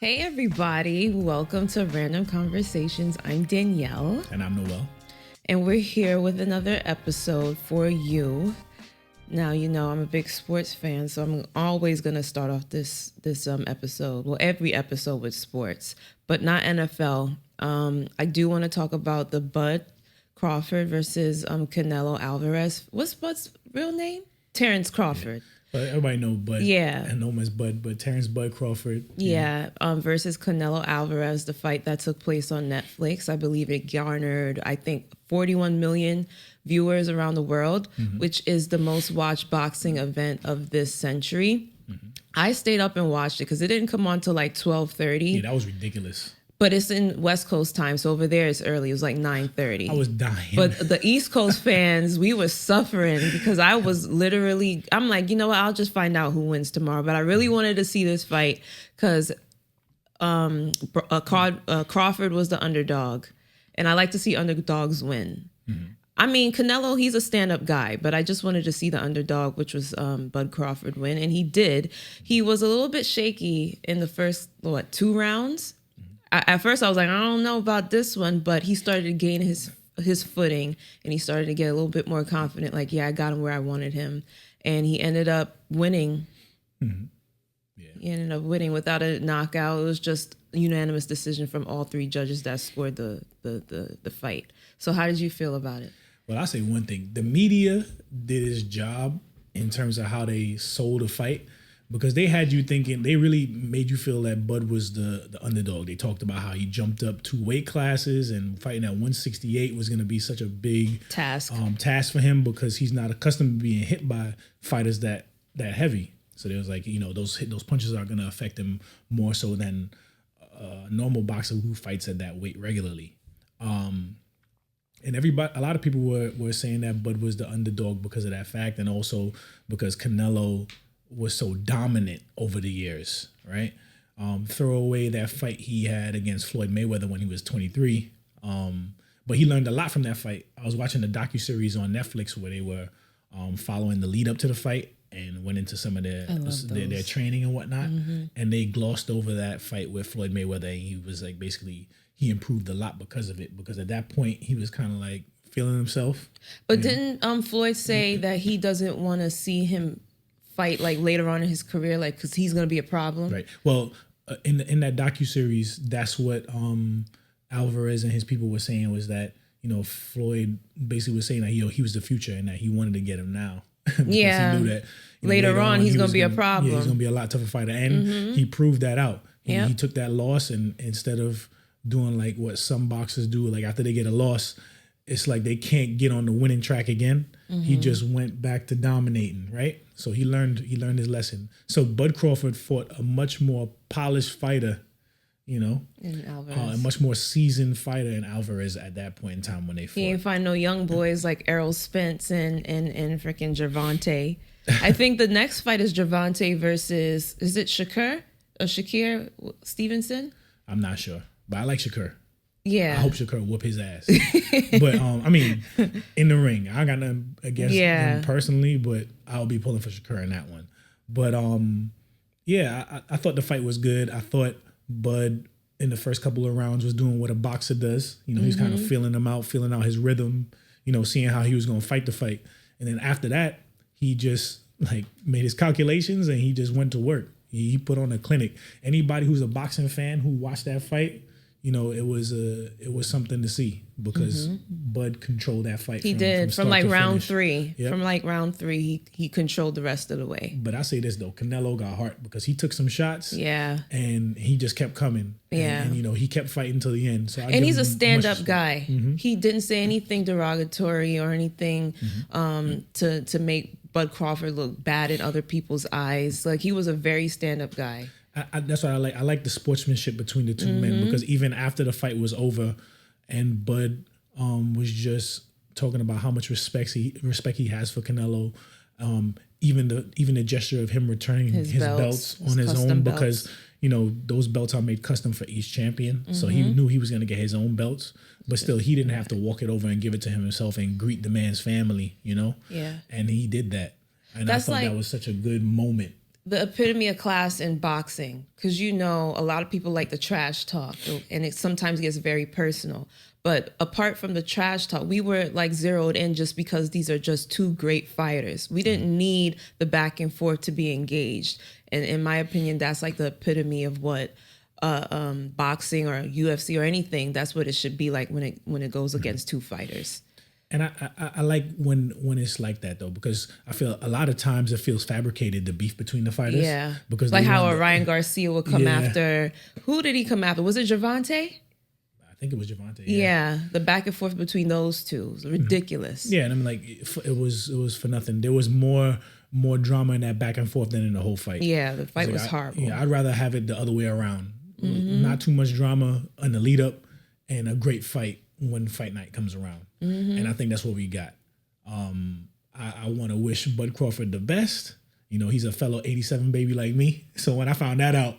Hey everybody, welcome to Random Conversations. I'm Danielle. And I'm Noel. And we're here with another episode for you. Now, you know, I'm a big sports fan, so I'm always going to start off this episode, well, every episode with sports, but not NFL. I do want to talk about the Bud Crawford versus Canelo Alvarez. What's Bud's real name? Terrence Crawford. Yeah. But everybody know Bud. Yeah. And know him as Bud, but Terrence Bud Crawford. Yeah. Versus Canelo Alvarez, the fight that took place on Netflix. I believe it garnered, 41 million viewers around the world, which is the most watched boxing event of this century. I stayed up and watched it because it didn't come on till like 12:30. Yeah, that was ridiculous. But it's in West Coast time, so over there it's early. It was like 9:30. I was dying. But the East Coast fans, we were suffering because I was literally, I'm like, you know what, I'll just find out who wins tomorrow. But I really wanted to see this fight because Crawford was the underdog. And I like to see underdogs win. I mean, Canelo, he's a stand-up guy, but I just wanted to see the underdog, which was Bud Crawford win. And he did. He was a little bit shaky in the first, 2 rounds. At first, I was like, I don't know about this one, but he started to gain his footing, and he started to get a little bit more confident. Like, yeah, I got him where I wanted him, and he ended up winning. Yeah. He ended up winning without a knockout. It was just a unanimous decision from all 3 judges that scored the fight. So, how did you feel about it? Well, I'll say one thing: the media did its job in terms of how they sold the fight. Because they had you thinking, they really made you feel that Bud was the underdog. They talked about how he jumped up 2 weight classes and fighting at 168 was going to be such a big task for him because he's not accustomed to being hit by fighters that heavy. So they was like, you know, those punches are going to affect him more so than a normal boxer who fights at that weight regularly. And a lot of people were saying that Bud was the underdog because of that fact, and also because Canelo was so dominant over the years, right? Throw away that fight he had against Floyd Mayweather when he was 23. But he learned a lot from that fight. I was watching the docuseries on Netflix where they were following the lead up to the fight and went into some of their training and whatnot. And they glossed over that fight with Floyd Mayweather. And he was like, basically, he improved a lot because of it. Because at that point, he was kind of like feeling himself. But didn't Floyd say that he doesn't want to see him fight like later on in his career, like because he's going to be a problem? Right. Well, in that docuseries, that's what Alvarez and his people were saying, was that, you know, Floyd basically was saying that he was the future and that he wanted to get him now. Yeah. He knew that later on he's going to be a problem. Yeah, he's going to be a lot tougher fighter, and he proved that out. He took that loss, and instead of doing like what some boxers do, like after they get a loss, it's like they can't get on the winning track again. He just went back to dominating, right? So he learned his lesson. So Bud Crawford fought a much more polished fighter, you know, a much more seasoned fighter in Alvarez at that point in time when they fought. He ain't find no young boys like Errol Spence and freaking Gervonta. I think the next fight is Gervonta versus, is it Shakur Stevenson? I'm not sure, but I like Shakur. Yeah. I hope Shakur whoop his ass. But, I mean, in the ring, I got nothing against him personally, but I'll be pulling for Shakur in that one. But, I thought the fight was good. I thought Bud, in the first couple of rounds, was doing what a boxer does. You know, he's kind of feeling out his rhythm, you know, seeing how he was going to fight the fight. And then after that, he just, like, made his calculations and he just went to work. He put on a clinic. Anybody who's a boxing fan who watched that fight, you know, it was something to see because Bud controlled that fight. He did from like round 3. Yep. From like round 3, he controlled the rest of the way. But I say this though, Canelo got heart because he took some shots. Yeah. And he just kept coming. Yeah. And you know, he kept fighting till the end. So and he's a stand-up guy. He didn't say anything derogatory or anything to make Bud Crawford look bad in other people's eyes. Like, he was a very stand-up guy. That's what I like. I like the sportsmanship between the two men, because even after the fight was over and Bud was just talking about how much respect he has for Canelo, even the gesture of him returning his belts on his own, because you know those belts are made custom for each champion. So he knew he was going to get his own belts, but still he didn't have to walk it over and give it to himself and greet the man's family, you know? Yeah. And he did that. And I thought that was such a good moment. the epitome of class in boxing, because you know a lot of people like the trash talk, and it sometimes gets very personal. But apart from the trash talk, we were like zeroed in just because these are just two great fighters. We didn't need the back and forth to be engaged. And in my opinion, that's like the epitome of what boxing or UFC or anything. That's what it should be like when it goes against two fighters. And I like when it's like that though, because I feel a lot of times it feels fabricated, the beef between the fighters. Yeah, because like how Ryan Garcia would come after. Who did he come after? Was it Gervonta? I think it was Gervonta. Yeah, the back and forth between those two was ridiculous. Yeah, and I'm like, it was for nothing. There was more drama in that back and forth than in the whole fight. Yeah, the fight was horrible. Yeah, I'd rather have it the other way around. Not too much drama in the lead up, and a great fight when fight night comes around. And I think that's what we got. I want to wish Bud Crawford the best. You know, he's a fellow 87 baby like me. So when I found that out,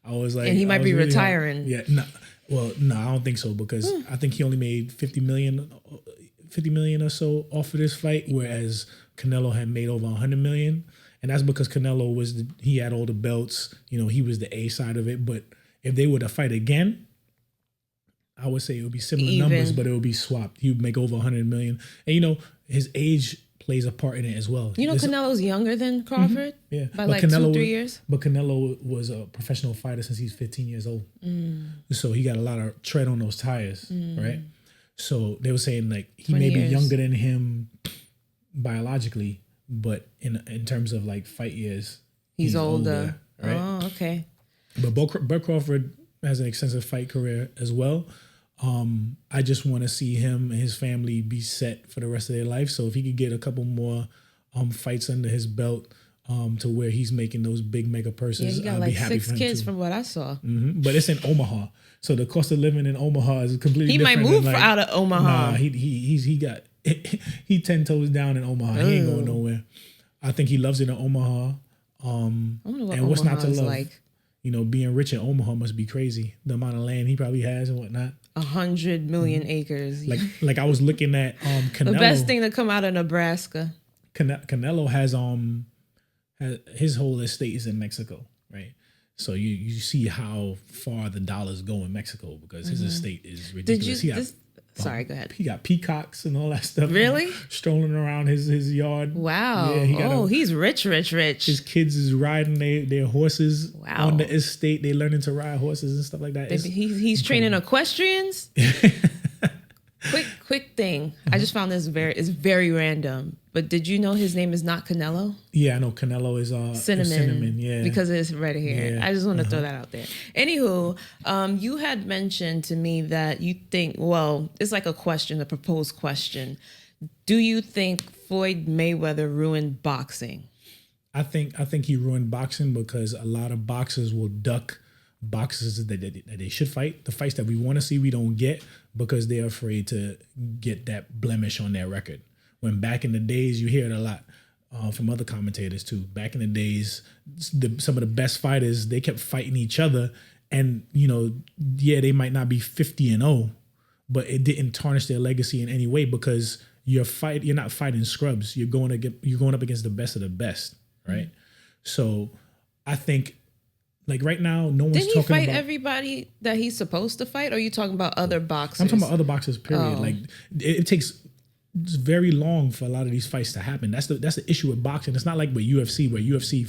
I was like, and he might be really retiring. Yeah, no, well, no, I don't think so, because I think he only made 50 million or so off of this fight, whereas Canelo had made over 100 million. And that's because Canelo he had all the belts. You know, he was the A side of it. But if they were to fight again, I would say it would be similar numbers, but it would be swapped. He would make over 100 million. And, you know, his age plays a part in it as well. You know, Canelo's younger than Crawford? Yeah. By like 2-3 years? But Canelo was a professional fighter since he's 15 years old. So he got a lot of tread on those tires, right? So they were saying, like, he may be younger than him biologically, but in terms of, like, fight years, he's older. Right? Oh, okay. But Bud Crawford has an extensive fight career as well. I just want to see him and his family be set for the rest of their life. So if he could get a couple more fights under his belt to where he's making those big mega purses, he got I'll like be happy 6 for him kids too. from what I saw. But it's in Omaha, so the cost of living in Omaha is completely He different. might move out of Omaha. Nah, he 10 toes down in Omaha. He ain't going nowhere. I think he loves it in Omaha. I wonder what and what's not to Omaha's love? like. You know, being rich in Omaha must be crazy. The amount of land he probably has and whatnot. 100 million acres. Like I was looking at Canelo. The best thing to come out of Nebraska. Canelo has his whole estate is in Mexico, right? So you see how far the dollars go in Mexico, because his estate is ridiculous. Sorry, go ahead. He got peacocks and all that stuff. Really? Strolling around his yard. Wow. Yeah, he's rich. His kids is riding their horses on the estate. They learning to ride horses and stuff like that. He's training equestrians. Quick thing. I just found this very random. But did you know his name is not Canelo? Yeah, I know Canelo is cinnamon. Yeah, because of his red hair. Yeah. I just want to throw that out there. Anywho, you had mentioned to me that you think, well, it's like a proposed question. Do you think Floyd Mayweather ruined boxing? I think he ruined boxing because a lot of boxers will duck boxers that they should fight. The fights that we want to see, we don't get because they're afraid to get that blemish on their record. When back in the days, you hear it a lot from other commentators too. Back in the days, some of the best fighters, they kept fighting each other, and they might not be 50-0, but it didn't tarnish their legacy in any way because you're not fighting scrubs. You're going up against the best of the best, right? So I think, like right now, no one's talking about. Didn't he fight everybody that he's supposed to fight? Or are you talking about other boxers? I'm talking about other boxers. Period. Like it takes very long for a lot of these fights to happen. That's the issue with boxing. It's not like with UFC, where UFC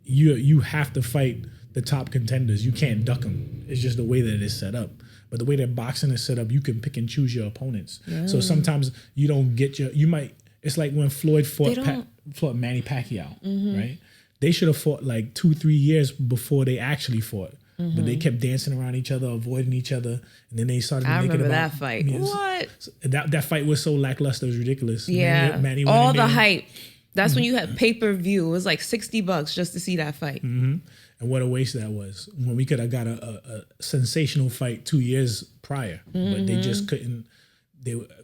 you have to fight the top contenders. You can't duck them. It's just the way that it is set up. But the way that boxing is set up, you can pick and choose your opponents. Yeah. So sometimes you don't get it's like when Floyd fought Manny Pacquiao, right? They should have fought like 2-3 years before they actually fought. But they kept dancing around each other, avoiding each other, and then they started. I remember that fight. What? That fight was so lackluster. It was ridiculous. Yeah, Manny all the hype. That's when you had pay-per-view. It was like $60 just to see that fight. And what a waste that was. When we could have got a sensational fight 2 years prior, but they just couldn't.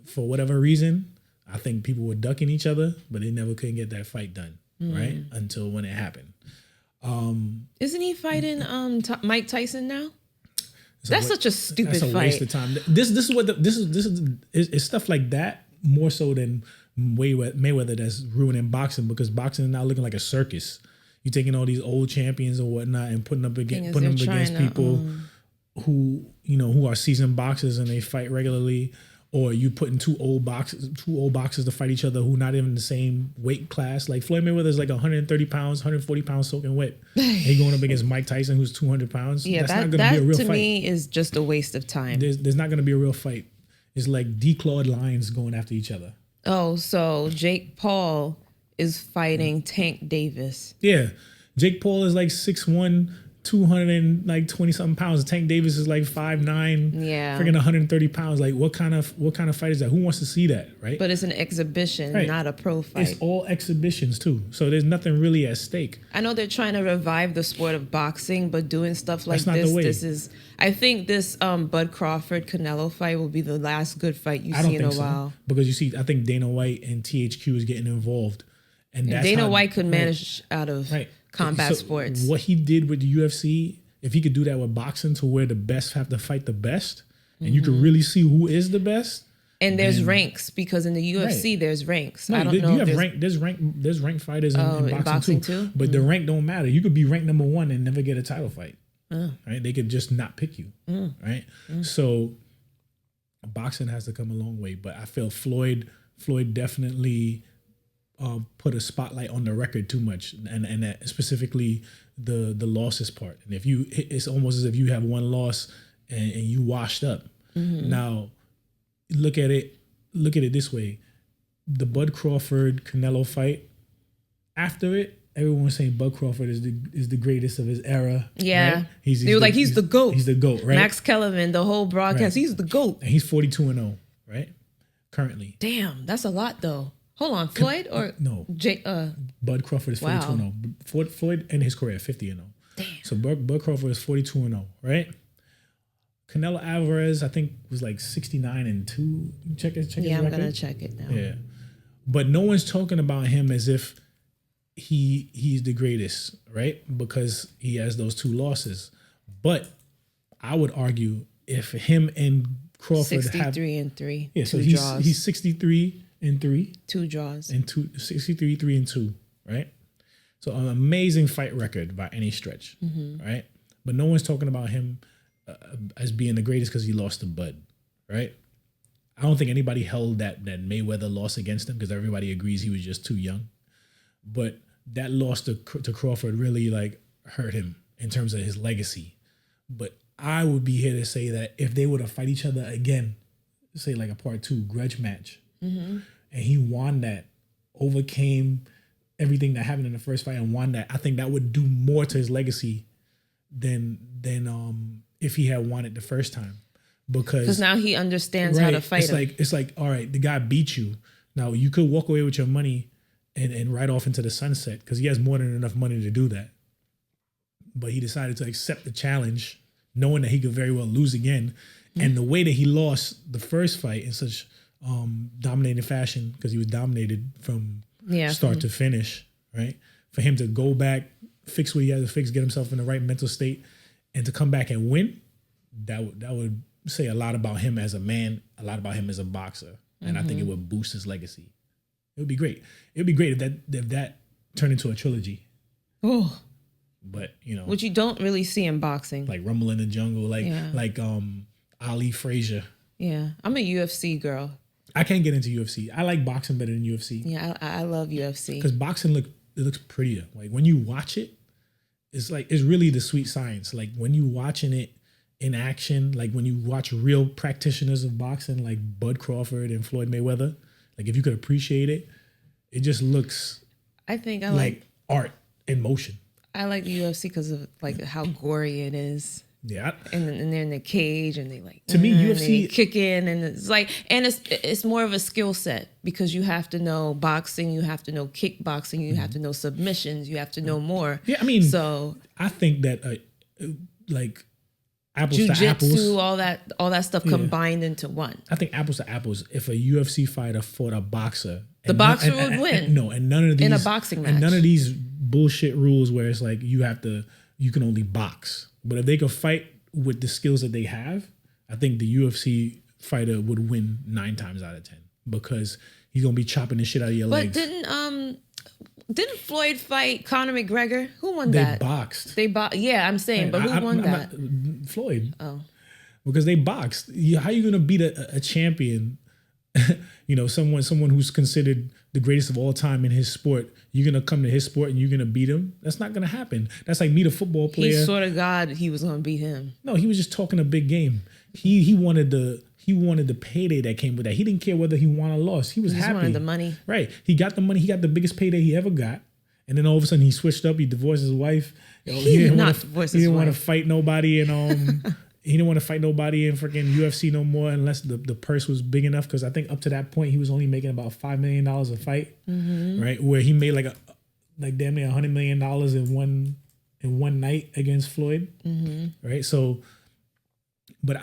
For whatever reason, I think people were ducking each other, but they never couldn't get that fight done. Right until when it happened. Isn't he fighting Mike Tyson now? That's such a stupid fight. That's a waste of time. This is stuff like that more so than Mayweather that's ruining boxing, because boxing is now looking like a circus. You're taking all these old champions and whatnot and putting them against trying people who who are seasoned boxers and they fight regularly, or you putting two old boxers to fight each other who not even in the same weight class. Like Floyd Mayweather's like 130 pounds, 140 pounds soaking wet. He going up against Mike Tyson, who's 200 pounds. Yeah, that's not going to be a real fight. To me is just a waste of time. There's not going to be a real fight. It's like declawed lions going after each other. Oh, so Jake Paul is fighting Tank Davis. Yeah. Jake Paul is like 6'1", 220 something pounds. Tank Davis is like 5'9", freaking 130 pounds. Like what kind of fight is that? Who wants to see that, right? But it's an exhibition, not a pro fight. It's all exhibitions too. So there's nothing really at stake. I know they're trying to revive the sport of boxing, but doing stuff like this is. I think this Bud Crawford Canelo fight will be the last good fight you see in a while. Because you see, I think Dana White and THQ is getting involved, and that's Dana White could manage out of combat sports. What he did with the UFC, if he could do that with boxing, to where the best have to fight the best, and you can really see who is the best. And there's ranks, because in the UFC there's ranks. I don't know. You have rank. There's rank fighters in boxing too. But the rank don't matter. You could be ranked number 1 and never get a title fight. Right? They could just not pick you. Right? So boxing has to come a long way. But I feel Floyd definitely put a spotlight on the record too much, and that specifically the losses part. And it's almost as if you have one loss and you washed up. Now look at it this way: the Bud Crawford Canelo fight. After it, everyone was saying Bud Crawford is the greatest of his era. Yeah, right? He's the GOAT. He's the GOAT, right? Max Kellerman, the whole broadcast, right. He's the GOAT. And he's 42-0, right? Currently. Damn, that's a lot though. Hold on, Floyd or no? Bud Crawford is 42-0. Floyd in his career 50-0. Damn. So Bud Crawford is 42-0, right? Canelo Alvarez, I think, was like 69-2. Check his record. I'm gonna check it now. Yeah, but no one's talking about him as if he's the greatest, right? Because he has those 2 losses. But I would argue if him and Crawford 63-3. Yeah, so he's 63-3. 2 draws. And 63-3-2, right? So an amazing fight record by any stretch, right? But no one's talking about him as being the greatest because he lost to Bud, right? I don't think anybody held that Mayweather loss against him because everybody agrees he was just too young. But that loss to Crawford really like hurt him in terms of his legacy. But I would be here to say that if they were to fight each other again, say like a part 2 grudge match, and he won that, overcame everything that happened in the first fight and won that, I think that would do more to his legacy than if he had won it the first time. Because now he understands how to fight him. It's like, all right, the guy beat you. Now you could walk away with your money and ride off into the sunset because he has more than enough money to do that. But he decided to accept the challenge, knowing that he could very well lose again. And the way that he lost the first fight in such dominating fashion, because he was dominated from start to finish, right? For him to go back, fix what he had to fix, get himself in the right mental state, and to come back and win, that would say a lot about him as a man, a lot about him as a boxer. And I think it would boost his legacy. It would be great. It would be great if that turned into a trilogy. Oh. But, which you don't really see in boxing. Like Rumble in the Jungle, like Ali Frazier. Yeah. I'm a UFC girl. I can't get into UFC. I like boxing better than UFC. Yeah, I love UFC. Because boxing looks prettier. Like when you watch it, it's really the sweet science. Like when you watching it in action, like when you watch real practitioners of boxing like Bud Crawford and Floyd Mayweather, like if you could appreciate it, it just looks I think I like art in motion. I like the UFC because of like how gory it is. Yeah, and they're in the cage and they to me UFC kick in and it's like it's more of a skill set because you have to know boxing, you have to know kickboxing, you have to know submissions, you have to know more. Yeah, I mean, so I think that like apples jiu-jitsu, to apples, all that stuff combined into one. I think apples to apples. If a UFC fighter fought a boxer, the boxer would win. And none of these in a boxing match, and none of these bullshit rules where it's like you can only box. But if they could fight with the skills that they have, I think the UFC fighter would win 9 times out of 10 because he's gonna be chopping the shit out of your legs. But didn't Didn't Floyd fight Conor McGregor? Who won They that? boxed. Yeah, I'm saying, but who won that? Floyd. Oh. Because they boxed. How you gonna beat a champion? Someone who's considered the greatest of all time in his sport. You're gonna come to his sport and you're gonna beat him. That's not gonna happen. That's like meet a football player. He sort of God he was gonna beat him. No, he was just talking a big game. He wanted the payday that came with that. He didn't care whether he won or lost. He was happy. He wanted the money. Right. He got the money. He got the biggest payday he ever got. And then all of a sudden he switched up. He divorced his wife. He didn't want to fight nobody and he didn't want to fight nobody in freaking UFC no more unless the purse was big enough. Because I think up to that point he was only making about $5 million a fight, right? Where he made like damn near $100 million in one night against Floyd, right? So, but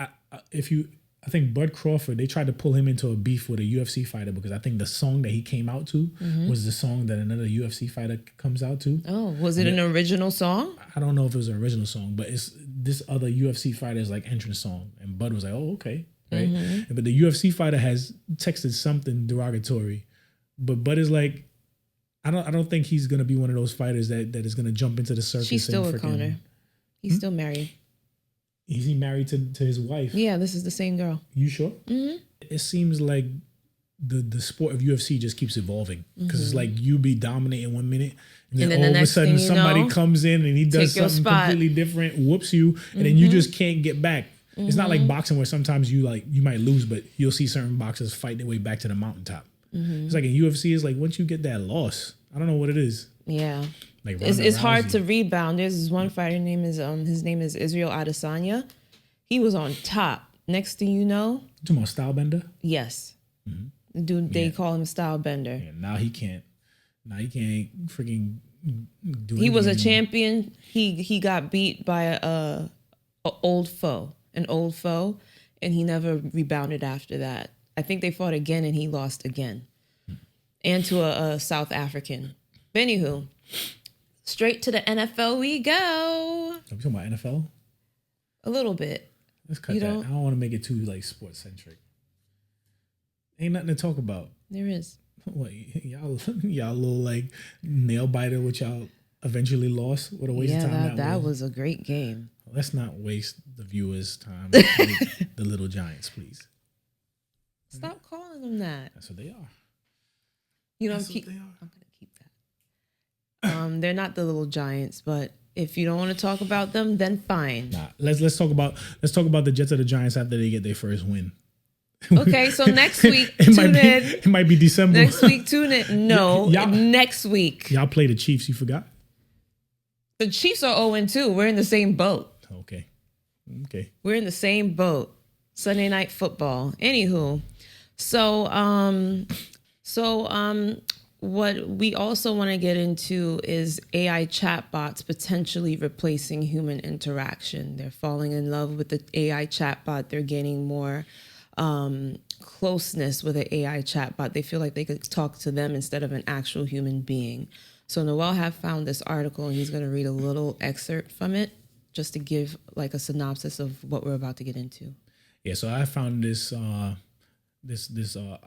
I think Bud Crawford, they tried to pull him into a beef with a UFC fighter because I think the song that he came out to was the song that another UFC fighter comes out to. Oh, was it an original song? I don't know if it was an original song, but it's this other UFC fighter's like entrance song. And Bud was like, oh, okay. Right. But the UFC fighter has texted something derogatory. But Bud is like, I don't think he's gonna be one of those fighters that is gonna jump into the circus. She's still with Conor. He's still married. Is he married to his wife? Yeah, this is the same girl. You sure? It seems like the sport of UFC just keeps evolving because it's like you be dominating 1 minute and then all of a sudden somebody comes in and he does something completely different, whoops you, and then you just can't get back. It's not like boxing where sometimes you might lose, but you'll see certain boxers fight their way back to the mountaintop. It's like in UFC, it's like once you get that loss, I don't know what it is. Yeah. Like it's hard to rebound. There's this one fighter his name is Israel Adesanya. He was on top. Next thing you know, you talking about Stylebender? Yes. The dude, they call him Stylebender. Yeah, now he can't freaking do. He was a champion. He got beat by an old foe, and he never rebounded after that. I think they fought again, and he lost again, and to a South African. But anywho. Straight to the NFL we go. Are we talking about NFL? A little bit. Let's cut that. I don't want to make it too like sports centric. Ain't nothing to talk about. There is. What y'all little like nail biter which y'all eventually lost? What a waste of time that was a great game. Let's not waste the viewers' time with the Little Giants, please. Stop calling them that. That's what they are. I'm gonna keep that. They're not the Little Giants, but if you don't want to talk about them, then fine. Nah, let's talk about the Jets or the Giants after they get their first win. Okay, so next week, tune in. It might be December. Next week, tune in. No, next week. Y'all play the Chiefs. You forgot? The Chiefs are 0-2. We're in the same boat. Okay. We're in the same boat. Sunday Night Football. Anywho, what we also want to get into is AI chatbots potentially replacing human interaction. They're falling in love with the AI chatbot. They're gaining more closeness with an AI chatbot. They feel like they could talk to them instead of an actual human being. So Noel have found this article, and he's going to read a little excerpt from it just to give like a synopsis of what we're about to get into. Yeah, so I found this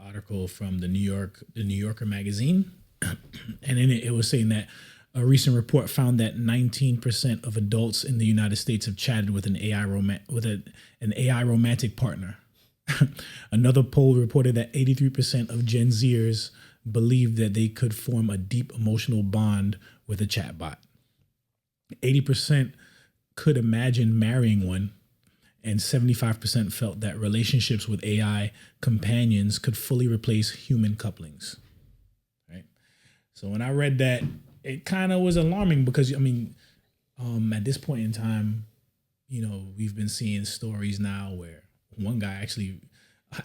article from the New Yorker magazine, and in it was saying that a recent report found that 19% of adults in the United States have chatted with an AI romantic partner. Another poll reported that 83% of Gen Zers believe that they could form a deep emotional bond with a chatbot. 80% could imagine marrying one. And 75% felt that relationships with AI companions could fully replace human couplings. Right. So when I read that, it kind of was alarming because at this point in time, we've been seeing stories now where one guy actually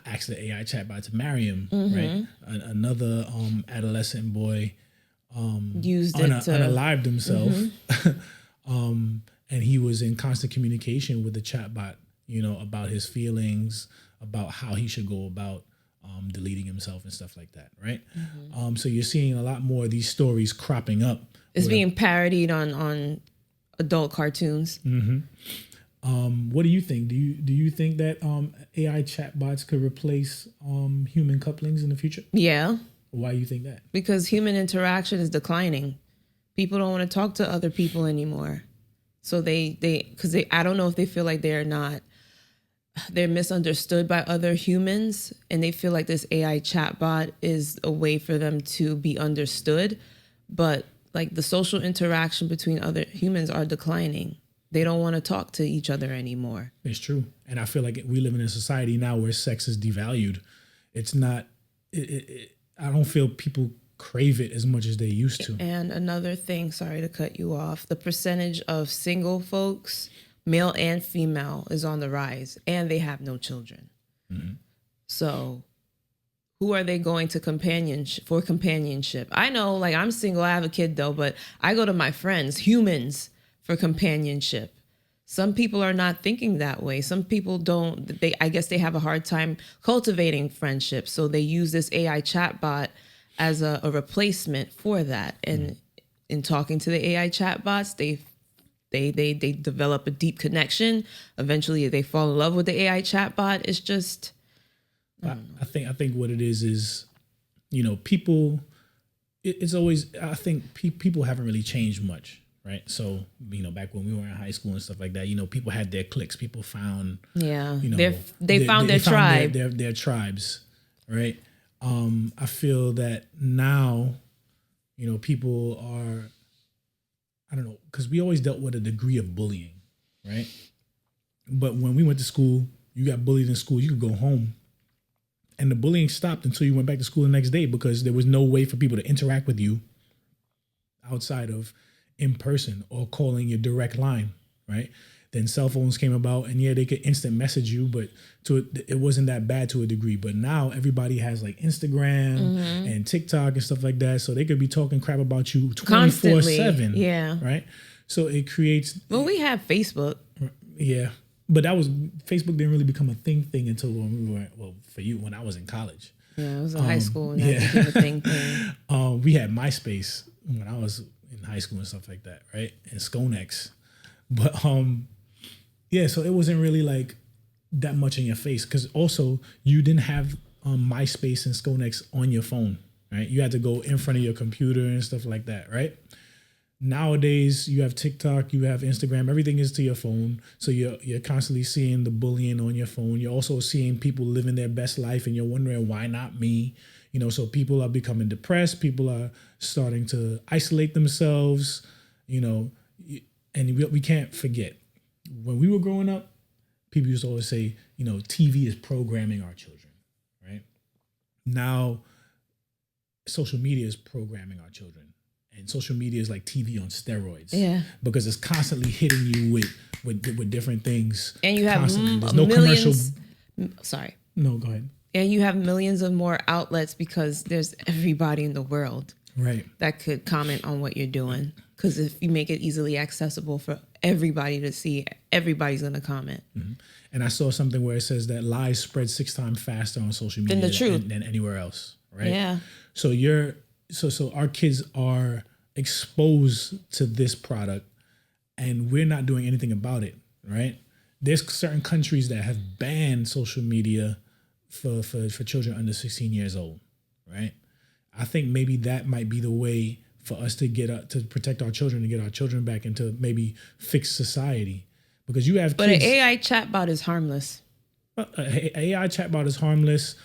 asked the AI chatbot to marry him. Right. Another adolescent boy used it to unalived himself, and he was in constant communication with the chatbot. About his feelings, about how he should go about deleting himself and stuff like that, right? So you're seeing a lot more of these stories cropping up. It's being parodied on adult cartoons. What do you think? Do you think that AI chatbots could replace human couplings in the future? Yeah, Why do you think that? Because human interaction is declining. People don't want to talk to other people anymore. So because I don't know if they feel like they're misunderstood by other humans, and they feel like this AI chatbot is a way for them to be understood. But like the social interaction between other humans are declining. They don't want to talk to each other anymore. It's true. And I feel like we live in a society now where sex is devalued. It's not, I don't feel people crave it as much as they used to. And another thing, sorry to cut you off, the percentage of single folks, male and female, is on the rise, and they have no children. Mm-hmm. So who are they going to companionship? I know, like, I'm single, I have a kid though, but I go to my friends, humans, for companionship. Some people are not thinking that way. Some people don't, I guess they have a hard time cultivating friendships. So they use this AI chatbot as a replacement for that. And in talking to the AI chatbots, they develop a deep connection. Eventually they fall in love with the AI chatbot. It's just, I think what it is, people, it's always, I think people haven't really changed much. Right. So, back when we were in high school and stuff like that, people had their cliques. People found, they found their tribe. Their tribes. Right. I feel that now, people are, I don't know, because we always dealt with a degree of bullying. Right. But when we went to school, you got bullied in school, you could go home. And the bullying stopped until you went back to school the next day, because there was no way for people to interact with you outside of in person or calling your direct line, right? Then cell phones came about, and they could instant message you, but it wasn't that bad to a degree. But now everybody has like Instagram and TikTok and stuff like that, so they could be talking crap about you 24/7. Yeah, right. So it creates. Well, we have Facebook. Yeah, but Facebook didn't really become a thing until when we were when I was in college. Yeah, it was in high school and that became a thing. We had MySpace when I was in high school and stuff like that, right? And Skonex. But so it wasn't really like that much in your face, because also you didn't have MySpace and Skonex on your phone, right? You had to go in front of your computer and stuff like that, right? Nowadays you have TikTok, you have Instagram, everything is to your phone. So you're constantly seeing the bullying on your phone. You're also seeing people living their best life, and you're wondering, why not me? So people are becoming depressed. People are starting to isolate themselves, and we can't forget, when we were growing up, people used to always say, TV is programming our children, right? Now, social media is programming our children, and social media is like TV on steroids, because it's constantly hitting you with different things. And you have there's no millions. Sorry. No, go ahead. And you have millions of more outlets, because there's everybody in the world that could comment on what you're doing. Because if you make it easily accessible for everybody to see, everybody's going to comment. Mm-hmm. And I saw something where it says that lies spread 6 times faster on social media than the truth than anywhere else, right? Yeah. So so our kids are exposed to this product, and we're not doing anything about it, right? There's certain countries that have banned social media for children under 16 years old, right? I think maybe that might be the way for us to to protect our children, to get our children back into maybe fix society. Because you have kids. But an AI chatbot is harmless. An AI chatbot is harmless.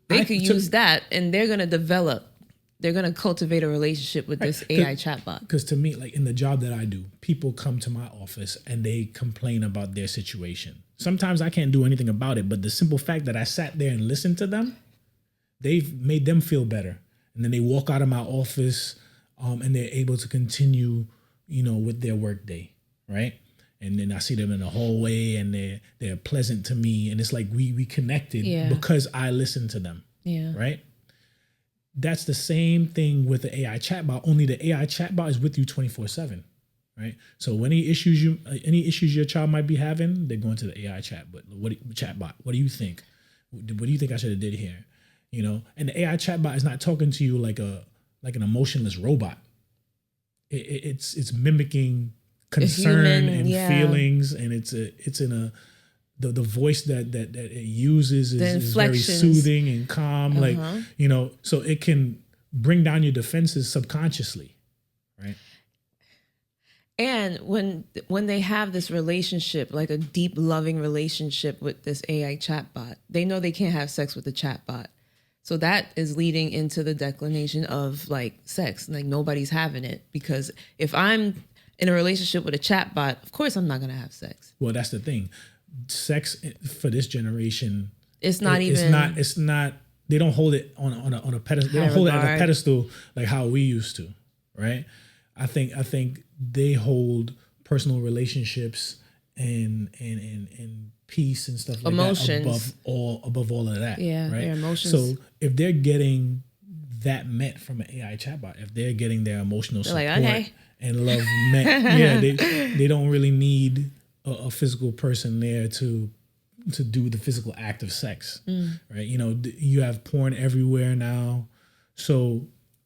They could use that, and they're going to cultivate a relationship with this AI chatbot. Because to me, like in the job that I do, people come to my office and they complain about their situation. Sometimes I can't do anything about it, but the simple fact that I sat there and listened to them, they've made them feel better. And then they walk out of my office and they're able to continue, with their work day, right? And then I see them in the hallway, and they're pleasant to me. And it's like we connected because I listened to them, right? That's the same thing with the AI chatbot, only the AI chatbot is with you 24/7. Right. So any issues your child might be having, they're going to the AI chatbot. What do you think? What do you think I should have did here? And the AI chatbot is not talking to you like an emotionless robot. It's mimicking concern and feelings, and it's in the voice that it uses is very soothing and calm, so it can bring down your defenses subconsciously, right? And when they have this relationship, like a deep, loving relationship with this AI chatbot, they know they can't have sex with the chatbot. So that is leading into the declination of like sex. Like nobody's having it, because if I'm in a relationship with a chatbot, of course I'm not going to have sex. Well, that's the thing. Sex for this generation, it's not. They don't hold it on a pedestal. They don't hold it at a pedestal like how we used to, right? I think they hold personal relationships and peace and stuff like emotions that above all of that. Yeah, right. Their emotions. So if they're getting that met from an AI chatbot, if they're getting their emotional support and love met, they don't really need a physical person there to do the physical act of sex, right? You know, you have porn everywhere now, so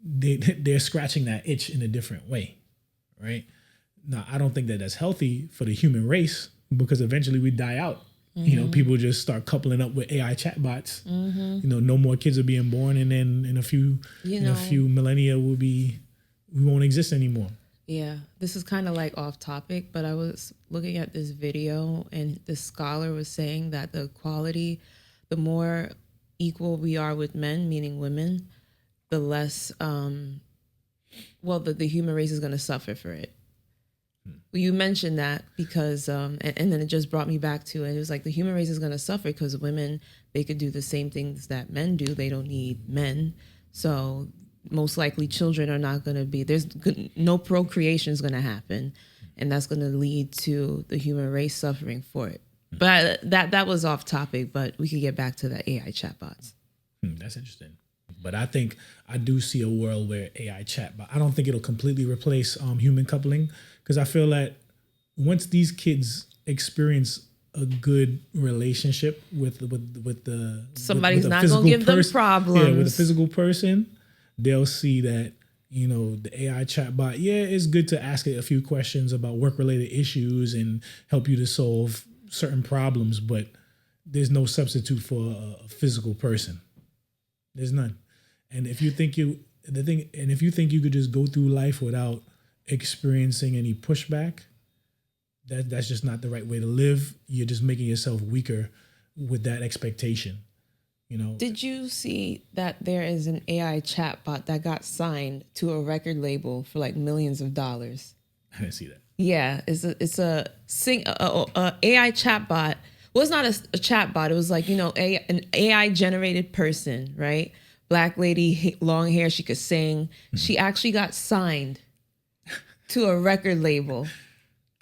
they're scratching that itch in a different way, right? Now, I don't think that that's healthy for the human race, because eventually we die out. You know, people just start coupling up with AI chatbots. You know, no more kids are being born, and then in a few millennia we won't exist anymore. Yeah, this is kind of like off topic, but I was looking at this video, and this scholar was saying that the more equal we are with men, meaning women, the less, the human race is going to suffer for it. Well, you mentioned that because, and then it just brought me back to it. It was like the human race is going to suffer because women, they could do the same things that men do. They don't need men. So most likely children are not going to be, no procreation is going to happen. And that's going to lead to the human race suffering for it. But that was off topic, but we could get back to the AI chatbots. That's interesting. But I do see a world where AI chatbot, I don't think it'll completely replace human coupling, because I feel that once these kids experience a good relationship with somebody's not going to give them problems. Yeah, with a physical person, they'll see that, you know, the AI chatbot, it's good to ask it a few questions about work-related issues and help you to solve certain problems, but there's no substitute for a physical person. There's none. And if you think you could just go through life without experiencing any pushback, that's just not the right way to live. You're just making yourself weaker with that expectation. You know. Did you see that there is an AI chatbot that got signed to a record label for like millions of dollars? I didn't see that. Yeah, it's a AI chatbot. Well, it's not a chatbot. It was like, you know, an AI generated person, right? Black lady, long hair, she could sing. She actually got signed to a record label.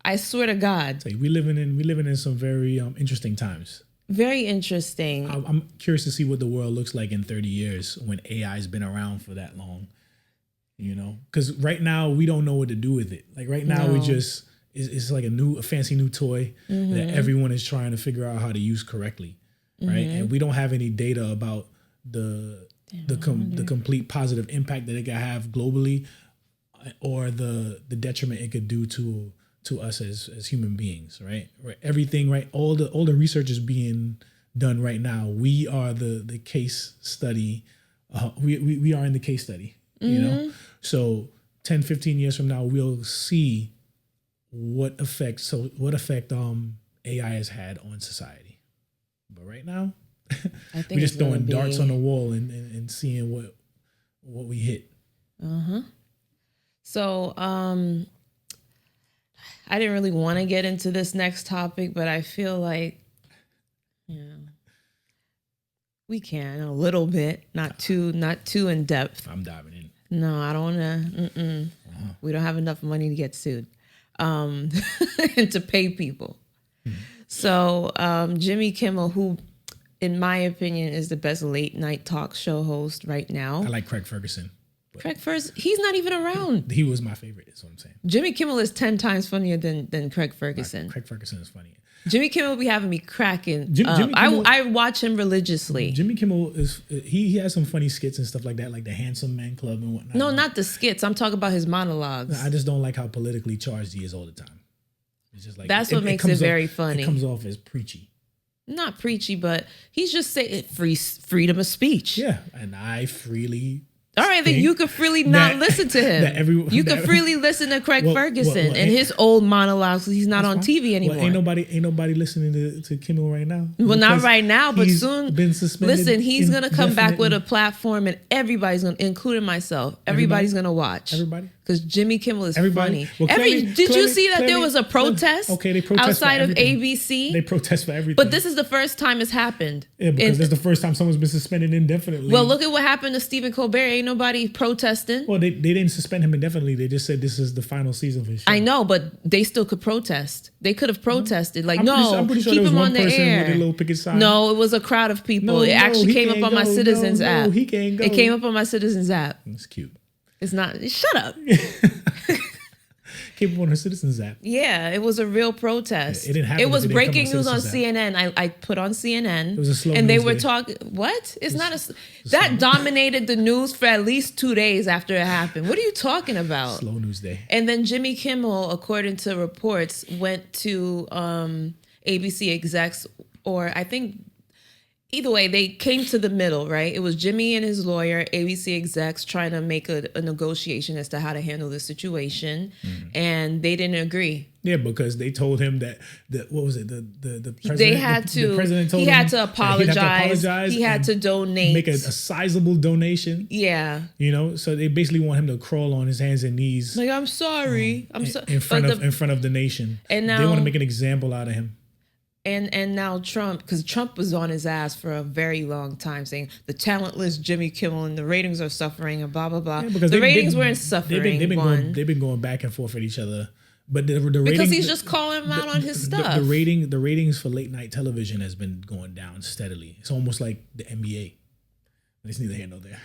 I swear to God. So we living in some very interesting times. Very interesting. I'm curious to see what the world looks like in 30 years when AI's been around for that long. You know, because right now we don't know what to do with it. Like right now we just it's like a fancy new toy that everyone is trying to figure out how to use correctly, right? And we don't have any data about the complete positive impact that it can have globally, or the detriment it could do to us as human beings, right? Everything, right? All the research is being done right now. We are the case study. We are in the case study, you know? So 10, 15 years from now, we'll see what effect AI has had on society. But right now, I think we're just throwing darts on the wall and seeing what we hit. So I didn't really want to get into this next topic, but I feel like, you know, we can a little bit, not too in depth. I'm diving in. No, I don't want to. We don't have enough money to get sued and to pay people. So Jimmy Kimmel, who in my opinion is the best late night talk show host right now. I like Craig Ferguson. Craig Ferguson, he's not even around. He was my favorite, is what I'm saying. Jimmy Kimmel is 10 times funnier than Craig Ferguson. Craig Ferguson is funny. Jimmy Kimmel be having me cracking. Jimmy Kimmel, I watch him religiously. Jimmy Kimmel he has some funny skits and stuff like that, like the Handsome Man Club and whatnot. No, not the skits. I'm talking about his monologues. I just don't like how politically charged he is all the time. It's just like that's what makes it very funny. It comes off as preachy. Not preachy, but he's just saying freedom of speech. Yeah, and I freely All right, then you could freely not listen to him. You could freely listen to Craig Ferguson and his old monologues. He's not on TV anymore. Ain't nobody listening to Kimmel right now. Well, not right now, but soon. Been suspended. Listen, he's gonna come back with a platform, and everybody's gonna, including myself, everybody's gonna watch. Everybody, because Jimmy Kimmel is funny. Well, did you see that there was a protest? Okay, they protest outside of ABC. They protest for everything. But this is the first time it's happened. Yeah, because this is the first time someone's been suspended indefinitely. Well, look at what happened to Stephen Colbert. Ain't nobody protesting. Well, they didn't suspend him indefinitely. They just said this is the final season for his show. I know, but they still could protest. They could have protested. Like, I'm pretty sure keep there was him one on the person air. with a little picket sign. No, it was a crowd of people. It actually came up on my Citizens app. He can't go. It came up on my Citizens app. It's cute. It's not. Shut up. Came up on her Citizens app. Yeah, it was a real protest. Yeah, it didn't happen. It was breaking news on CNN. I put on CNN. It was a slow and they news were day. talking. What? It's not a. That dominated the news for at least 2 days after it happened. What are you talking about? Slow news day. And then Jimmy Kimmel, according to reports, went to ABC execs, or I think. Either way, they came to the middle, right? It was Jimmy and his lawyer, ABC execs, trying to make a negotiation as to how to handle the situation, and they didn't agree. Yeah, because they told him that what was it? The president. They had to. The president told he him had to apologize. He had to donate. Make a sizable donation. Yeah. You know, so they basically want him to crawl on his hands and knees. Like, I'm sorry. I'm sorry. In front of the nation. And now they want to make an example out of him. And now Trump, because Trump was on his ass for a very long time saying the talentless Jimmy Kimmel and the ratings are suffering and blah, blah, blah. Yeah, the ratings weren't suffering. They've been going back and forth with each other. But the ratings, because he's just calling him out on his stuff. The ratings for late night television has been going down steadily. It's almost like the NBA. It's neither here nor there.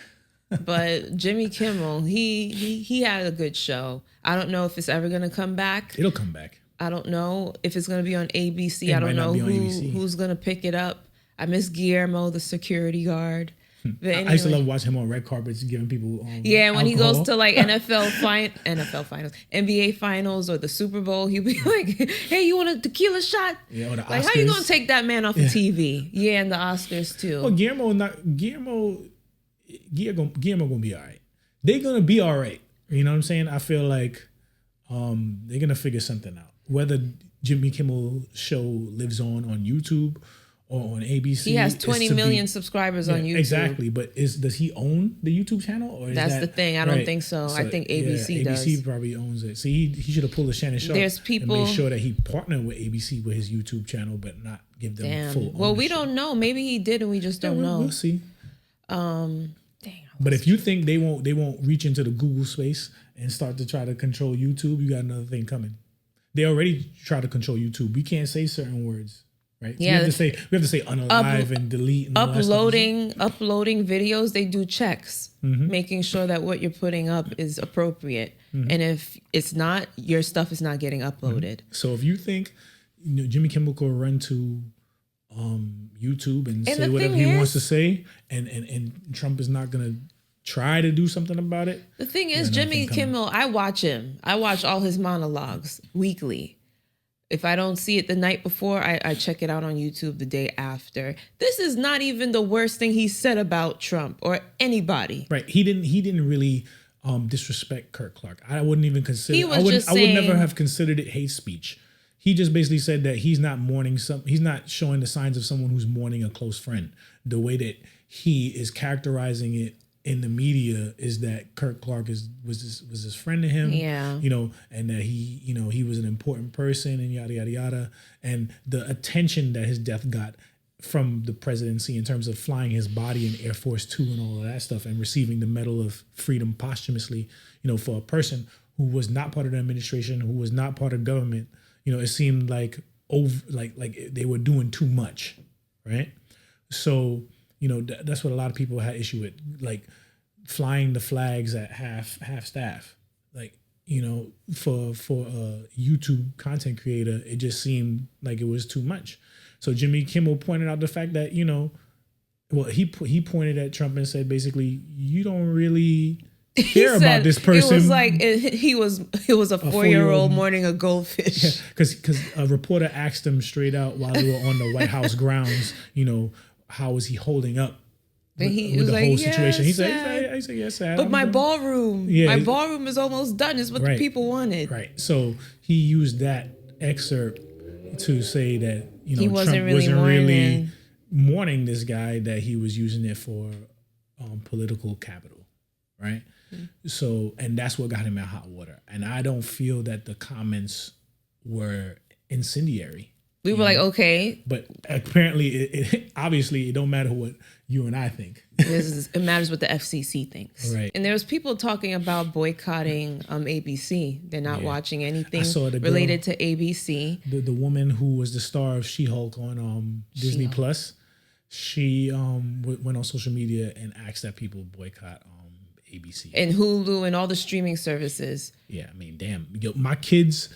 But Jimmy Kimmel, he had a good show. I don't know if it's ever going to come back. It'll come back. I don't know if it's going to be on ABC. I don't know who's going to pick it up. I miss Guillermo, the security guard. But anyway. I used to love watching him on red carpets giving people when alcohol. He goes to like NFL finals, NBA finals, or the Super Bowl, he'll be like, hey, you want a tequila shot? Yeah, or the Oscars. Like, how you going to take that man off of TV? Yeah, and the Oscars too. Well, Guillermo going to be all right. They're going to be all right. You know what I'm saying? I feel like they're going to figure something out. Whether Jimmy Kimmel show lives on YouTube or on ABC. He has 20 million subscribers on YouTube. Exactly. But does he own the YouTube channel? Or that's the thing. I don't think so. I think ABC does. ABC probably owns it. So he should have pulled a Shannon Sharp and made sure that he partnered with ABC with his YouTube channel, but not give them full ownership. Well, we don't know. Maybe he did and we just don't know. We'll see. But if you think they won't reach into the Google space and start to try to control YouTube, you got another thing coming. They already try to control YouTube. We can't say certain words, right? So yeah, we have to say unalive and delete. And uploading videos, they do checks, making sure that what you're putting up is appropriate. And if it's not, your stuff is not getting uploaded. So if you think Jimmy Kimmel could run to YouTube and say whatever he wants to say, and Trump is not gonna try to do something about it. The thing is, Jimmy Kimmel, I watch him. I watch all his monologues weekly. If I don't see it the night before, I check it out on YouTube the day after. This is not even the worst thing he said about Trump or anybody. Right. He didn't really disrespect Kirk Clark. I wouldn't even consider I would never have considered it hate speech. He just basically said that he's not showing the signs of someone who's mourning a close friend. The way that he is characterizing it in the media is that Kirk Clark was his friend to him, and that he was an important person and yada yada yada, and the attention that his death got from the presidency in terms of flying his body in Air Force Two and all of that stuff and receiving the Medal of Freedom posthumously, for a person who was not part of the administration, who was not part of government, it seemed like they were doing too much, right? So. That's what a lot of people had issue with, like flying the flags at half staff. Like, for a YouTube content creator, it just seemed like it was too much. So Jimmy Kimmel pointed out the fact that, he pointed at Trump and said, basically, you don't really care about this person. It was like he was a 4-year-old mourning a goldfish. Because a reporter asked him straight out while they were on the White House grounds, how is he holding up, And he with was the like, whole "Yeah, situation. He sad. said, yes, sad. But I'm my done." ballroom is almost done. Is what the people wanted. Right. So he used that excerpt to say that, He wasn't Trump wasn't really mourning this guy, that he was using it for political capital, right? So, and that's what got him in hot water. And I don't feel that the comments were incendiary. We were like, okay. But apparently, it obviously, it don't matter what you and I think. It matters what the FCC thinks. Right. And there was people talking about boycotting ABC. They're not watching anything related to ABC. The woman who was the star of She-Hulk on Disney Plus, she went on social media and asked that people boycott ABC. And Hulu and all the streaming services. Yeah, I mean, damn. Yo, my kids...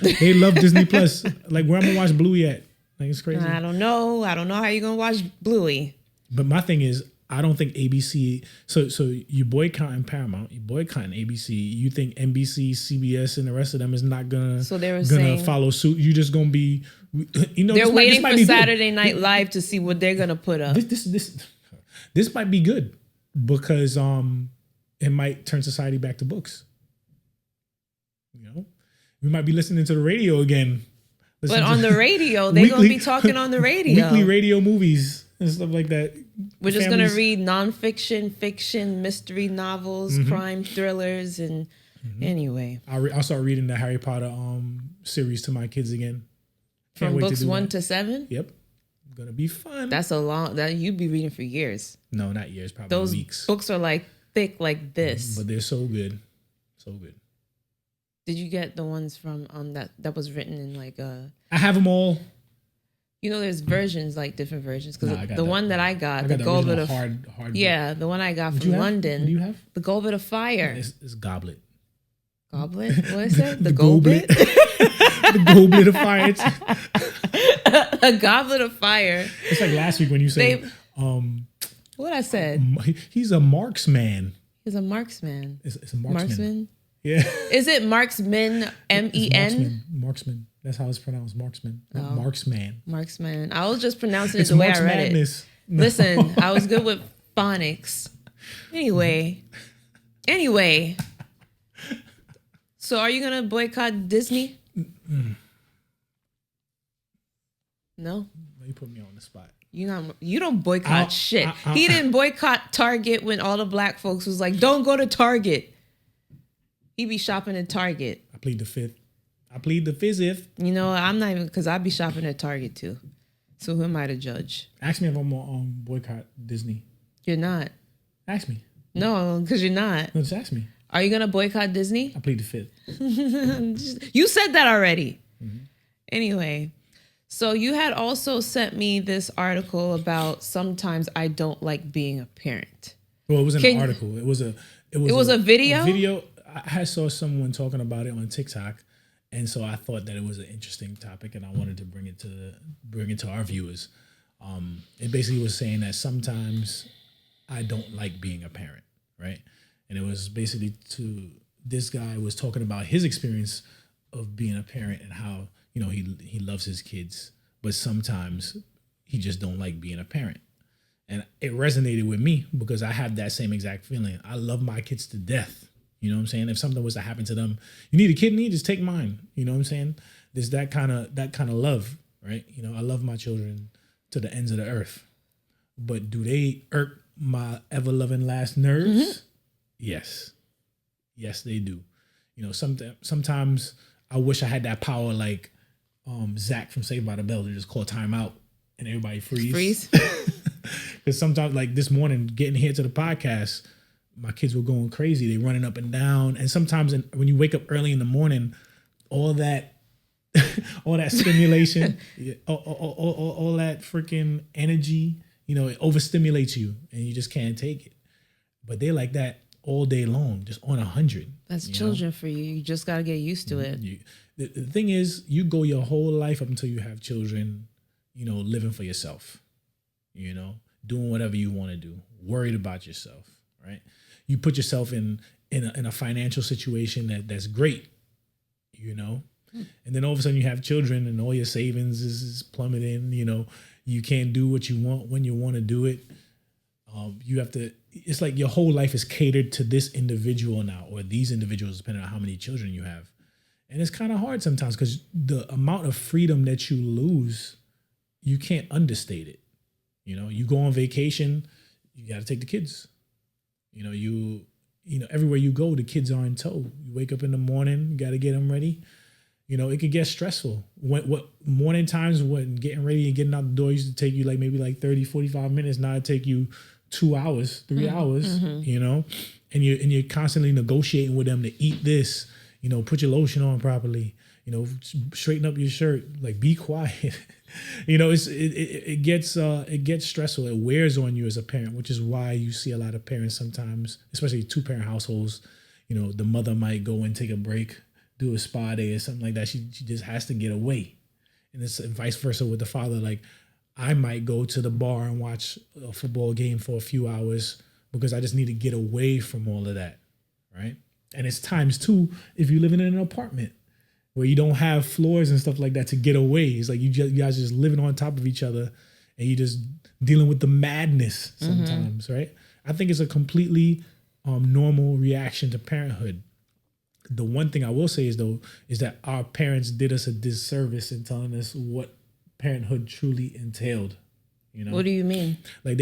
they love Disney Plus. Like, where I'm gonna watch Bluey at? Like, it's crazy. I don't know how you're gonna watch Bluey. But my thing is, I don't think ABC. So you boycotting Paramount, you boycotting ABC. You think NBC, CBS, and the rest of them is not gonna follow suit? You just gonna be, They're waiting for Saturday Night Live to see what they're gonna put up. This might be good because it might turn society back to books. We might be listening to the radio again. But on the radio, they're going to be talking on the radio. Weekly radio movies and stuff like that. We're just going to read nonfiction, fiction, mystery novels, crime thrillers, and anyway. I'll start reading the Harry Potter series to my kids again. From books 1 to 7? Yep. Going to be fun. That's a long, that you'd be reading for years. No, not years, probably weeks. Those books are like thick like this. But they're so good. So good. Did you get the ones from that was written in like I have them all. There's versions, like different versions. Because the one that I got, the Goblet of hard. Yeah, the one I got from London. What do you have? The Goblet of Fire. It's Goblet. Goblet? What is it? The Goblet? The Goblet of Fire. A Goblet of Fire. It's like last week when you said what I said. He's a marksman. He's a marksman. It's a marksman. Yeah. Is it marksman? MEN? Marksman. That's how it's pronounced. Marksman. Not marksman. Marksman. I was just pronouncing it the way I read madness. It. No. Listen, I was good with phonics. Anyway. So are you going to boycott Disney? No? You put me on the spot. You don't boycott shit. He didn't boycott Target when all the black folks was like, don't go to Target. He be shopping at Target. I plead the fifth. I'm not even, because I be shopping at Target too. So who am I to judge? Ask me if I'm gonna boycott Disney. You're not. Ask me. No, because you're not. No, just ask me. Are you gonna boycott Disney? I plead the fifth. You said that already. Anyway, so you had also sent me this article about sometimes I don't like being a parent. Well, it wasn't an article. It was a video. A video. I saw someone talking about it on TikTok, and so I thought that it was an interesting topic, and I wanted to bring it to our viewers. It basically was saying that sometimes I don't like being a parent, right? And it was basically this guy was talking about his experience of being a parent and how he loves his kids, but sometimes he just don't like being a parent. And it resonated with me because I have that same exact feeling. I love my kids to death. You know what I'm saying? If something was to happen to them, you need a kidney, just take mine. You know what I'm saying? There's that kind of love, right? I love my children to the ends of the earth. But do they irk my ever-loving last nerves? Yes. Yes, they do. Sometimes I wish I had that power like Zach from Saved by the Bell to just call timeout and everybody freeze. Because sometimes, like this morning, getting here to the podcast, my kids were going crazy. They running up and down. And sometimes when you wake up early in the morning, all that stimulation, all that freaking energy, it overstimulates you and you just can't take it. But they're like that all day long, just on 100. That's children for you. You just got to get used to it. The thing is, you go your whole life up until you have children, living for yourself, doing whatever you want to do, worried about yourself, right? You put yourself in a financial situation that's great, and then all of a sudden you have children and all your savings is plummeting. You can't do what you want when you want to do it. You have to, it's like your whole life is catered to this individual now, or these individuals, depending on how many children you have. And it's kind of hard sometimes because the amount of freedom that you lose, you can't understate it. You know, you go on vacation, you got to take the kids. You know, everywhere you go, the kids are in tow. You wake up in the morning, you got to get them ready. You know, it could get stressful. What morning times when getting ready and getting out the door used to take you like maybe like 30, 45 minutes. Now it take you 2 hours, 3 hours, you know, and you're constantly negotiating with them to eat this, you know, put your lotion on properly, you know, straighten up your shirt, like be quiet. You know, it gets stressful. It wears on you as a parent, which is why you see a lot of parents sometimes, especially 2-parent households, you know, the mother might go and take a break, do a spa day or something like that. She just has to get away. And it's vice versa with the father. Like, I might go to the bar and watch a football game for a few hours because I just need to get away from all of that, right? And it's times two if you live in an apartment where you don't have floors and stuff like that to get away. It's like you guys just living on top of each other and you just dealing with the madness sometimes, right? I think it's a completely normal reaction to parenthood. The one thing I will say is that our parents did us a disservice in telling us what parenthood truly entailed. You know, What do you mean? like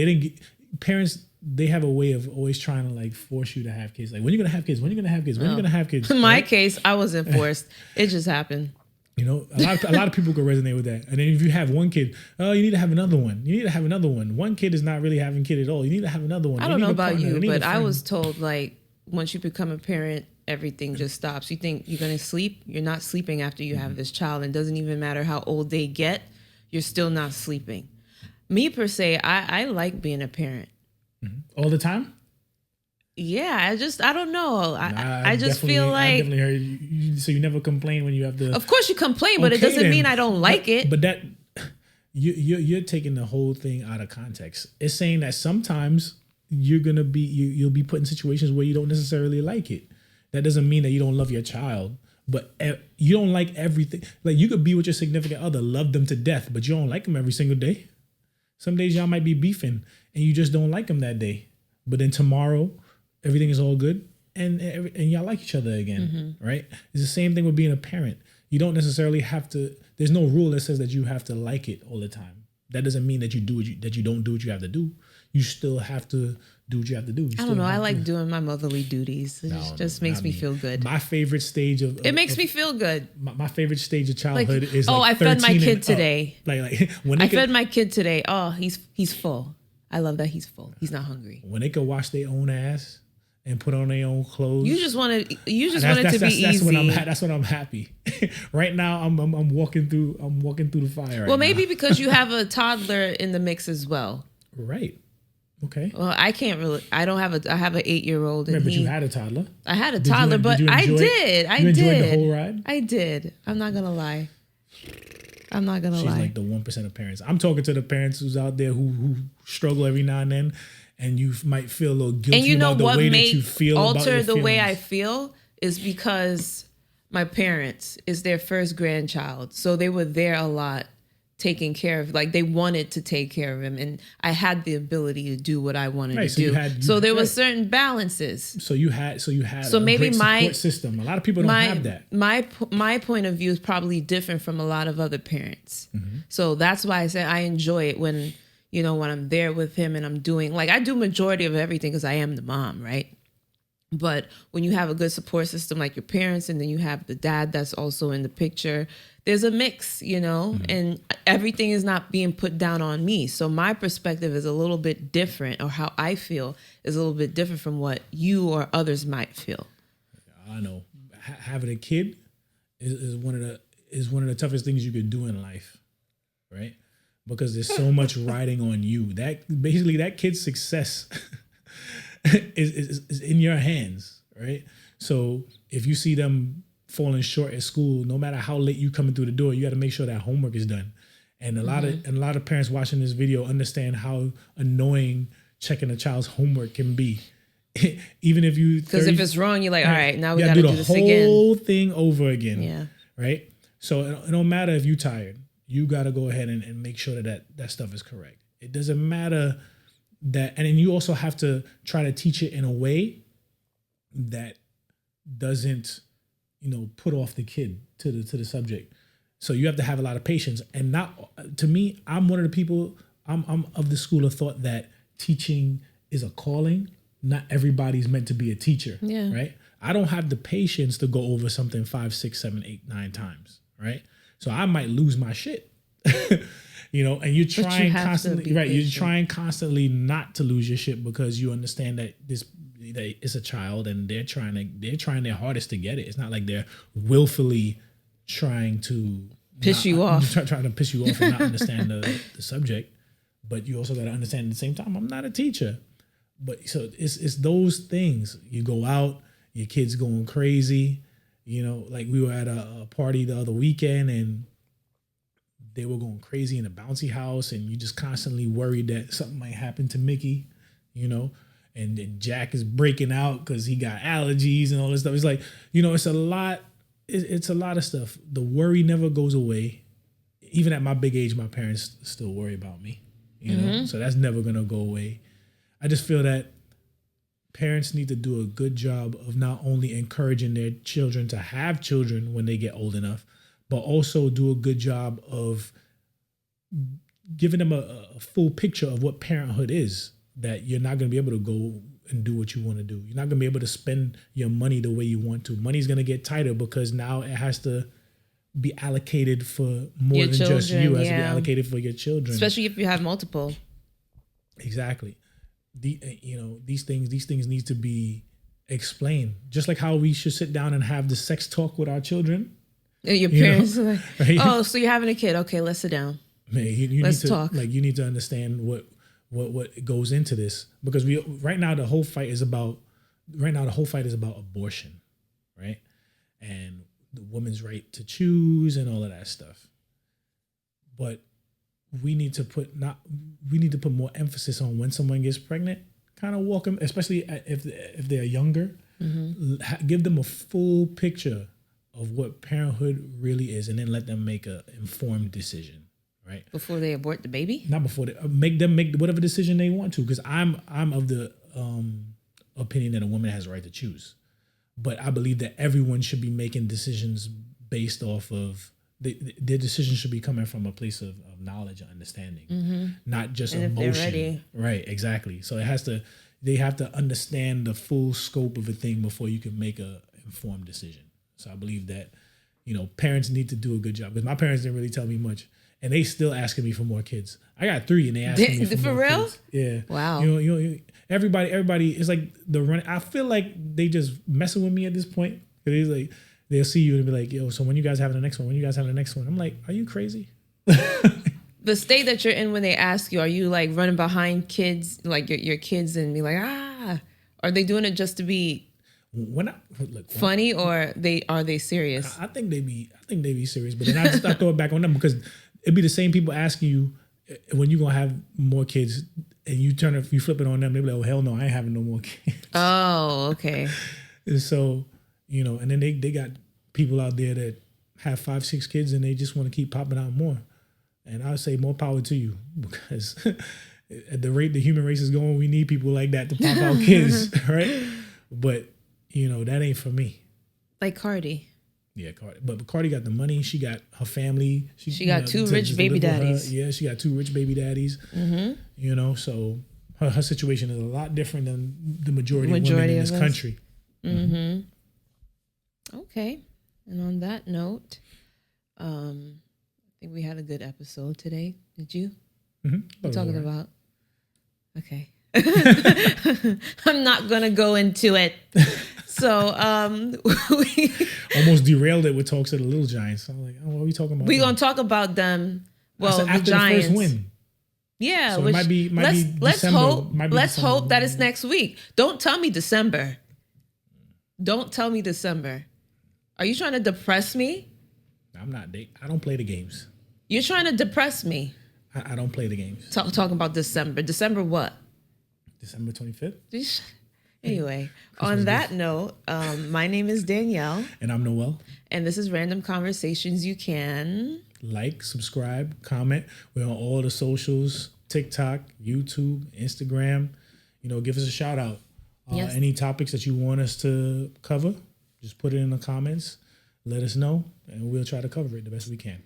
parents, they have a way of always trying to like force you to have kids. Like, when are you gonna have kids? When are you gonna have kids? When are you gonna have kids? In my Right? case, I wasn't forced. It just happened. You know, a lot of people can resonate with that. And then if you have one kid, oh, you need to have another one. You need to have another one. One kid is not really having a kid at all. You need to have another one. I don't know about you, but I was told like once you become a parent, everything just stops. You think you're going to sleep. You're not sleeping after you have this child. And it doesn't even matter how old they get. You're still not sleeping. Me per se, I like being a parent. All the time? Yeah, I don't know. I just feel like. I definitely heard you. So you never complain when you have to. Of course you complain, but it doesn't mean I don't like it. But that you're taking the whole thing out of context. It's saying that sometimes you'll be put in situations where you don't necessarily like it. That doesn't mean that you don't love your child, but you don't like everything. Like, you could be with your significant other, love them to death, but you don't like them every single day. Some days y'all might be beefing and you just don't like them that day. But then tomorrow, everything is all good and y'all like each other again, right? It's the same thing with being a parent. You don't necessarily have to, there's no rule that says that you have to like it all the time. That doesn't mean that you don't do what you have to do. You still have to do what you have to do. I don't know. I like doing my motherly duties. It just makes me feel good. My favorite stage of it makes me feel good. My favorite stage of childhood is oh, like I fed my kid up. today. Like when I fed my kid today. Oh, he's full. I love that he's full. He's not hungry. When they could wash their own ass and put on their own clothes. You just want it to be easy. That's when I'm happy. Right now I'm walking through the fire. Well, maybe because you have a toddler in the mix as well. Right. Okay. Well, I can't really. I have an 8-year-old. Right, but you had a toddler. I had a toddler, but I did. You enjoyed the whole ride? I did. I'm not gonna lie. She's like the 1% of parents. I'm talking to the parents who's out there who struggle every now and then, and you might feel a little guilty and you know about the what way made that you feel about your alter the feelings. way I feel is because my parents is their first grandchild, so they were there a lot, taking care of. Like, they wanted to take care of him, and I had the ability to do what I wanted to do. So there was certain balances. So you had so a maybe great my support system. A lot of people don't have that. My point of view is probably different from a lot of other parents. So that's why I say I enjoy it when I'm there with him and I'm doing, like, I do majority of everything because I am the mom, right? But when you have a good support system like your parents, and then you have the dad that's also in the picture, there's a mix, and everything is not being put down on me. So my perspective is a little bit different, or how I feel is a little bit different from what you or others might feel. I know having a kid is one of the toughest things you can do in life, right? Because there's so much riding on you. That kid's success is in your hands, right? So if you see them falling short at school, no matter how late you coming through the door, you got to make sure that homework is done. And a lot of parents watching this video understand how annoying checking a child's homework can be. Even if because if it's wrong, you're like, all right, now we got to do this again. The whole thing over again. Yeah. Right. So it don't matter if you're tired. You got to go ahead and make sure that stuff is correct. It doesn't matter that, and then you also have to try to teach it in a way that doesn't, put off the kid to the subject. So you have to have a lot of patience. And to me, I'm one of the people, I'm of the school of thought that teaching is a calling. Not everybody's meant to be a teacher, right? I don't have the patience to go over something 5, 6, 7, 8, 9 times, right? So I might lose my shit, and you're trying constantly, right? You're trying constantly not to lose your shit because you understand that it's a child and they're trying their hardest to get it. It's not like they're willfully trying to piss you off, trying to piss you off and not understand the subject. But you also got to understand at the same time, I'm not a teacher. But so it's those things. You go out, your kid's going crazy. Like we were at a party the other weekend and they were going crazy in a bouncy house, and you just constantly worried that something might happen to Mickey, and then Jack is breaking out because he got allergies and all this stuff. It's like, it's a lot. It's a lot of stuff. The worry never goes away. Even at my big age, my parents still worry about me, so that's never going to go away. I just feel that parents need to do a good job of not only encouraging their children to have children when they get old enough, but also do a good job of giving them a full picture of what parenthood is, that you're not going to be able to go and do what you want to do. You're not going to be able to spend your money the way you want to. Money's going to get tighter because now it has to be allocated for more than just you. It has to be allocated for your children. Especially if you have multiple. Exactly. These things need to be explained. Just like how we should sit down and have the sex talk with our children. Your parents are like, right? Oh, so you're having a kid. Okay, let's sit down. Man, you let's need to talk. You need to understand what goes into this, because right now the whole fight is about abortion, right? And the woman's right to choose and all of that stuff. But we need to put more emphasis on when someone gets pregnant, kind of walk them, especially if they're younger, give them a full picture of what parenthood really is, and then let them make an informed decision, right? Before they abort the baby? Not before they make them make whatever decision they want to, because I'm of the opinion that a woman has a right to choose, but I believe that everyone should be making decisions based off of their decisions should be coming from a place of knowledge and understanding, not just and emotion. If they're ready. Right, exactly. So they have to understand the full scope of a thing before you can make a informed decision. So I believe that, parents need to do a good job, because my parents didn't really tell me much, and they still asking me for more kids. I got 3 and they asking me for more real? kids. Yeah. Wow. Everybody is like the run. I feel like they just messing with me at this point. Cause like, they'll see you and be like, yo, so when you guys having the next one? When you guys having the next one? I'm like, are you crazy? The state that you're in when they ask you, are you like running behind kids, like your kids, and be like, are they doing it just to be funny, or are they serious? I think they be serious, but then I throw it back on them, because it'd be the same people asking you when you gonna have more kids, and you flip it on them, they be like, oh hell no, I ain't having no more kids. Oh, okay. And so, and then they got people out there that have 5, 6 kids and they just want to keep popping out more. And I would say more power to you, because at the rate the human race is going, we need people like that to pop out kids, right? But, that ain't for me. Like Cardi. Yeah, Cardi. But Cardi got the money. She got her family. She got 2 rich baby daddies. Yeah, she got 2 rich baby daddies. Mm-hmm. So her situation is a lot different than the majority of women in this country. Mm-hmm. Okay. And on that note, I think we had a good episode today. Did you? Mm-hmm. We're talking about. Okay. I'm not gonna go into it. So we almost derailed it with talks of the Little Giants. I'm like, what are we talking about? We're gonna talk about them. Well, after the Giants. The first win. Yeah, so which, let's hope. Let's hope that it's next week. Don't tell me December. Don't tell me December. Are you trying to depress me? I'm not. I don't play the games. You're trying to depress me. I don't play the games. Talking about December. December what? December 25th. Anyway, on that note, my name is Danielle. And I'm Noel. And this is Random Conversations. You can like, subscribe, comment. We're on all the socials, TikTok, YouTube, Instagram. Give us a shout out. Yes. Any topics that you want us to cover, just put it in the comments. Let us know, and we'll try to cover it the best we can.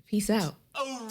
Peace out. All